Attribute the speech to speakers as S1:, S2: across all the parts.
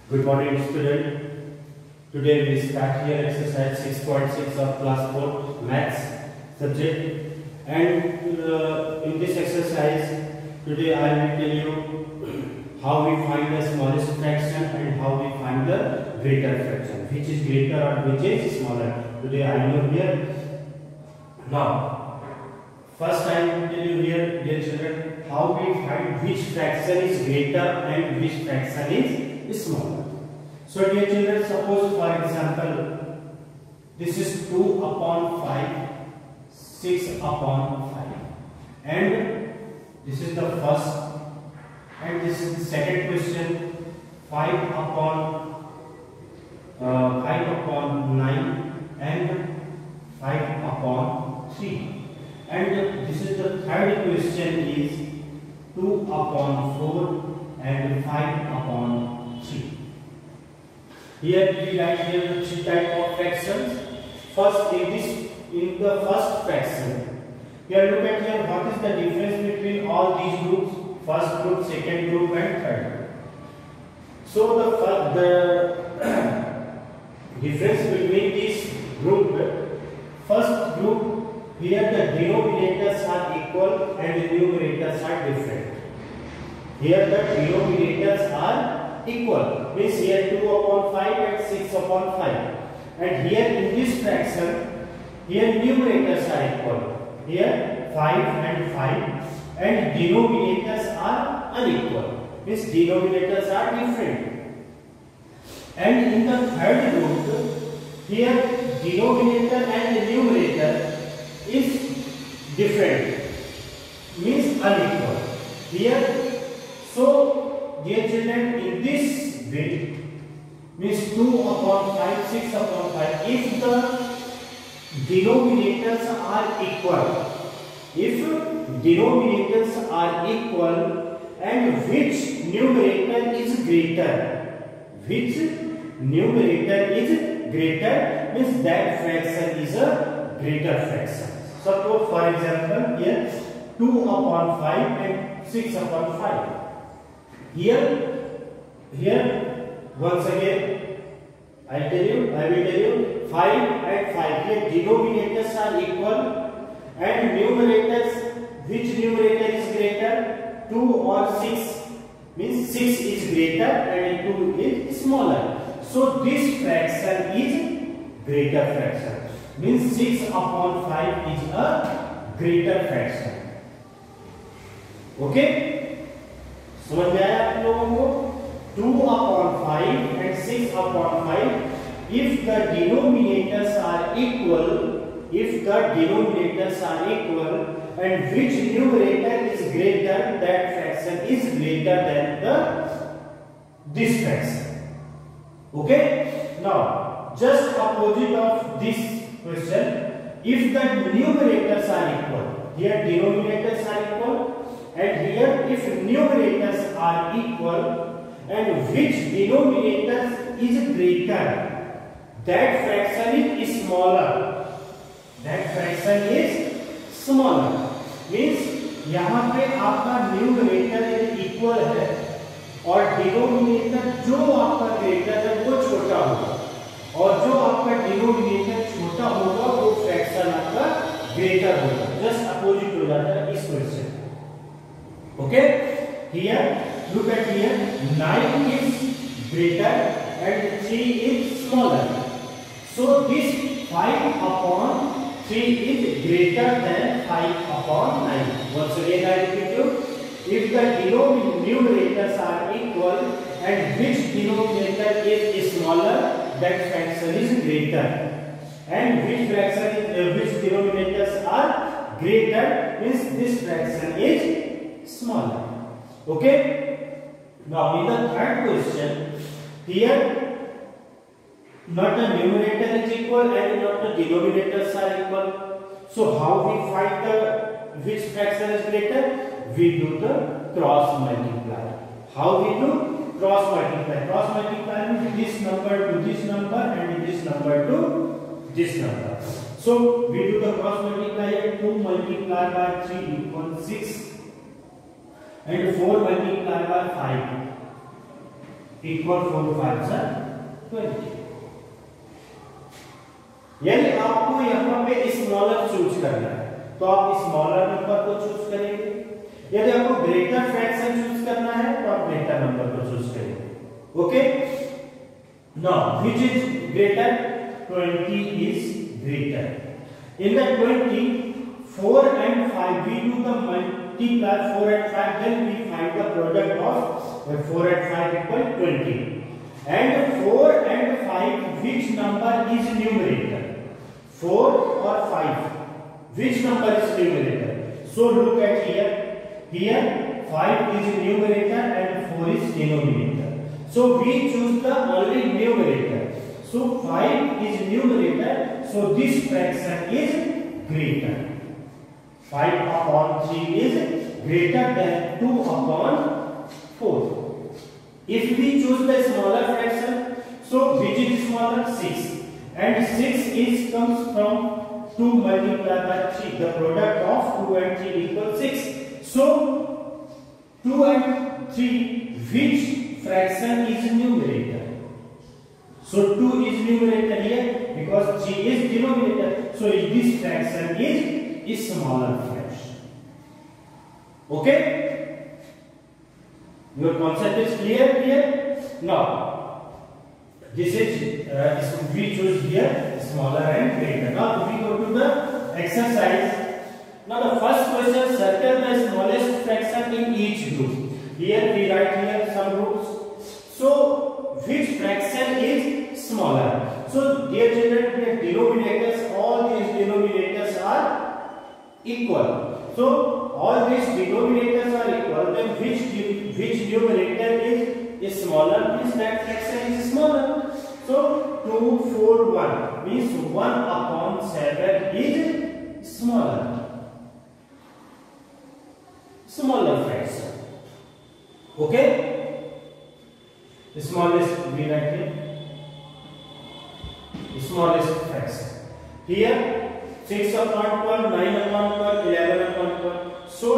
S1: Good morning, student. Today we start here exercise 6.6 of class 4 maths subject, and in this exercise today I will tell you how we find the smallest fraction and how we find the greater fraction, which is greater or which is smaller. Today I know here. Now first I will tell you here, dear children, how we find which fraction is greater and which fraction is smaller. So dear children, suppose for example this is 2 upon 5, 6 upon 5, and this is the first, and this is the second question, 5 upon 9 and 5 upon 3, and this is the third question is 2 upon 4 and 5 upon 3. Here we write here the three type of fractions. First, in the first fraction, here look at here what is the difference between all these groups: first group, second group, and third group. So the difference between this group, first group, here the denominators are equal and the numerators are different. Here the denominators are equal, means here 2 upon 5 and 6 upon 5, and here in this fraction, here numerators are equal, here 5 and 5, and denominators are unequal, means denominators are different. And in the third group, here denominator and numerator is different, means unequal. Here, so dear children, in this bit, means 2 upon 5, 6 upon 5, if the denominators are equal, and which numerator is greater, means that fraction is a greater fraction. Suppose for example here 2 upon 5 and 6 upon 5. Here once again I will tell you 5 and 5. Here denominators are equal and numerators, which numerator is greater, 2 or 6, means 6 is greater and 2 is smaller. So this fraction is greater fraction, means 6 upon 5 is a greater fraction. Okay, समझ में आया आप लोगों को? 2 upon 5 and 6 upon 5, if the denominators are equal, and which numerator is greater, that fraction is greater than this fraction. Okay? Now, just opposite of this question, if the numerators are equal, here denominators are equal, and here if numerators are equal, and which denominator is greater, that fraction is smaller. Means यहाँ पे आपका numerator equal है और denominator जो आपका greater है वो छोटा होगा, और जो आपका डिनोमिनेटर छोटा होगा वो फ्रैक्शन आपका ग्रेटर होगा. जस्ट अपोजिट हो जाता है इस question. Okay, here look at here, 9 is greater and 3 is smaller. So this 5 upon 3 is greater than 5 upon 9. Once again I repeat you, if the numerators are equal and which denominator is smaller, that fraction is greater, and which denominators are greater, means this fraction is smaller. Okay, now in the third question, here not the numerator is equal and not the denominators are equal. So how we find which fraction is greater? We do the cross multiply. How we do cross multiply? Cross multiply means this number to this number and this number to this number. So we do the cross multiply. 2 multiplied by 3 equals 6. And 4 multiplied by 5 equal 4 5 20। यानी आपको यहाँ पे smaller choose करना है, तो आप smaller number को choose करेंगे। यदि आपको ग्रेटर फ्रैक्शन चूज करना है तो आप ग्रेटर नंबर को चूज करेंगे। Okay, now which is greater? 20 is greater. In the 20, 4 and 5, we do the multiply 4 and 5, then we find the product of 4 and 5 equal 20. And 4 and 5, which number is numerator? 4 or 5, which number is numerator? So look at here. Here 5 is numerator and 4 is denominator. So we choose the only numerator. So 5 is numerator, so this fraction is greater. 5 upon 3 is greater than 2 upon 4. If we choose the smaller fraction, so which is smaller? 6. And 6 is comes from 2 multiplied by 3. The product of 2 and 3 equals 6. So 2 and 3, which fraction is numerator? So 2 is numerator here because 3 is denominator. So this fraction is smaller fraction. Okay? Your concept is clear here. Now this is we choose here smaller and greater. Now we go to the exercise. Now the first question, circle the smallest fraction in each group. Here we write here some groups. So which fraction is smaller? So dear children, the denominators, all these denominators are equal. So all these denominators are equal, then which numerator is smaller means that fraction is smaller. So 2 4 1 means 1 upon 7 is smaller fraction. Okay, the smallest we write here, the smallest fraction. Here 6 upon 12, 9 upon 12, 11 upon 12. So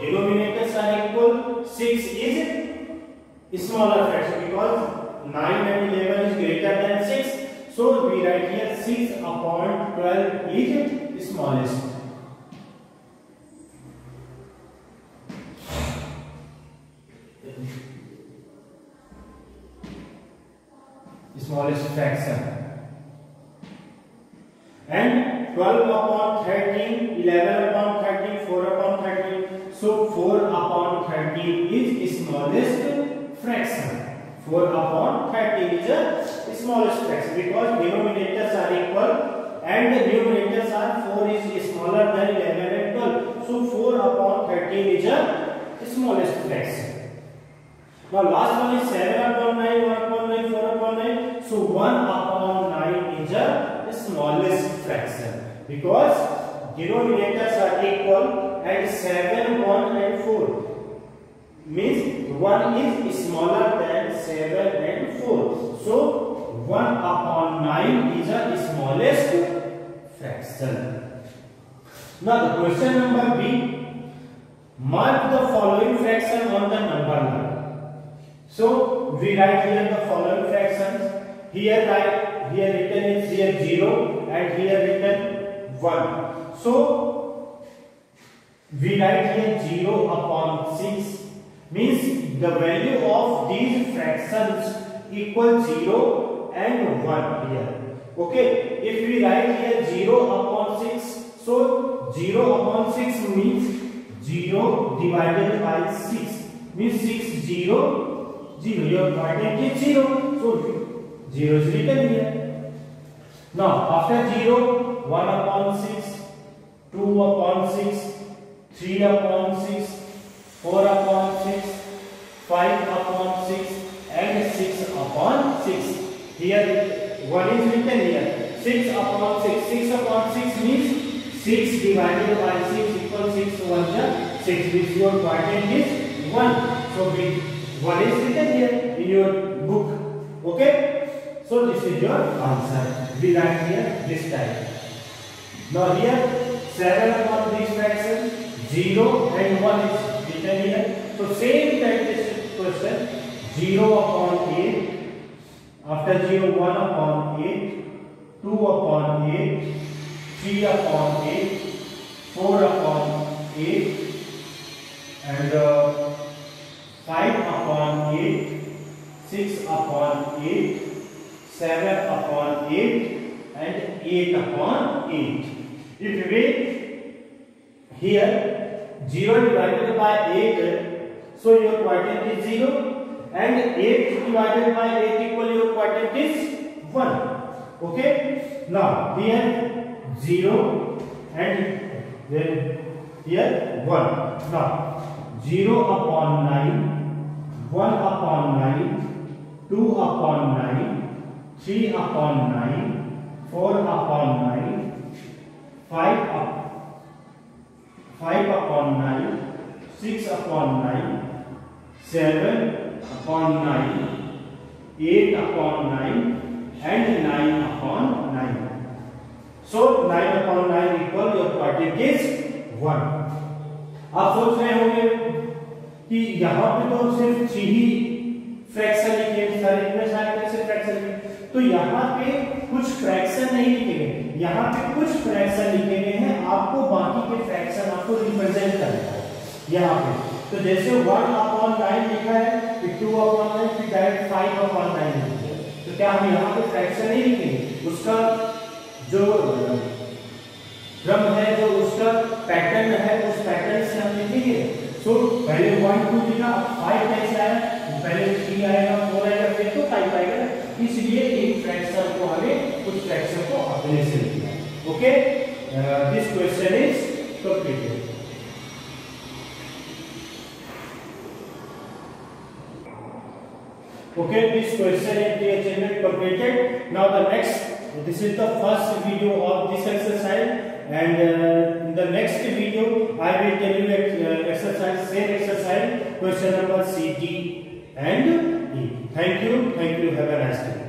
S1: denominators are equal. 6 is smaller fraction because 9 and 11 is greater than 6. So we write here 6 upon 12 is smallest. Smallest fraction. And 12 upon 13, 11 upon 13, 4 upon 13. So 4 upon 13 is smallest fraction. 4 upon 13 is a smallest fraction because denominators are equal and the numerators are 4 is smaller than 11 and 12. So 4 upon 13 is a smallest fraction. Now last one is 7 upon 9, 1 upon 9, 4 upon 9. So 1 upon 9 is the smallest fraction because denominators are equal and 7, 1 and 4 means 1 is smaller than 7 and 4. So 1 upon 9 is the smallest fraction. Now the question number B, mark the following fraction on the number line. So we write here the following fractions. Here written is here 0 and here written 1. So we write here 0 upon 6 means the value of these fractions equal 0 and 1 here. Okay, if we write here 0 upon 6, so 0 upon 6 means 0 divided by 6 means 6 0 0. Your coordinate is 0, so 0 is written here. Now after 0, 1 upon 6, 2 upon 6, 3 upon 6, 4 upon 6, 5 upon 6 and 6 upon 6. Here 1 is written here. 6 upon 6. 6 upon 6 means 6 divided by 6 equals 6. 1 is 6. Means your coordinate is 1. So 1 is written here in your book. Okay. So this is your answer. We write here this type. Now here 7 upon this fraction, 0 and 1 is written here. So same type this question, 0 upon 8, after 0 1 upon 8, 2 upon 8, 3 upon 8, 4 upon 8, and 5 upon 8, 6 upon 8, 7 upon 8, and 8 upon 8. If we here 0 divided by 8, so your quotient is 0, and 8 divided by 8 equal your quotient is 1. Okay. Now here 0 and then here 1. Now 0 upon 9, 1 upon 9, 2 upon 9, 3 upon 9, 4 upon 9, 5 upon 9, 6 upon 9, 7 upon 9, 8 upon 9, and 9 upon 9. So 9 upon 9 equal your quotient is 1. आप सोच रहे होंगे कि यहाँ पे तो सिर्फ 3 ही fraction लिखे, सारे इतने सारे कैसे फ्रैक्शन लिखे? तो यहाँ पे कुछ फ्रैक्शन नहीं लिखे गए, यहाँ पे कुछ फ्रैक्शन लिखे गए हैं, आपको बाकी के फ्रैक्शन आपको रिप्रेजेंट करना है यहाँ पे। तो जैसे 1 अपॉन 9 लिखा है, फिर 2 अपॉन 9, फिर डायरेक्ट 5 अपॉन 9 लिखा है। तो क्या हम यहाँ पे फ्रैक्शन नहीं लिखेंगे? उसका जो क्रम है, जो उसका पैटर्न है, उस पैटर्न से हम लिखेंगे। सो पहले 1 2 लिखा, 5 कैसे आया? पहले 3 आएगा, 4 आएगा, फिर तो 5 आएगा। इसलिए एक फ्रैक्शन को हमें उस फ्रैक्शन को अपने से लिखना है। Okay, this question is completed. Okay, this question is the achievement completed. Now the next, this is the first video of this exercise, and in the next video I will tell you exercise, same exercise, question number C, D and E. Thank you, have a nice day.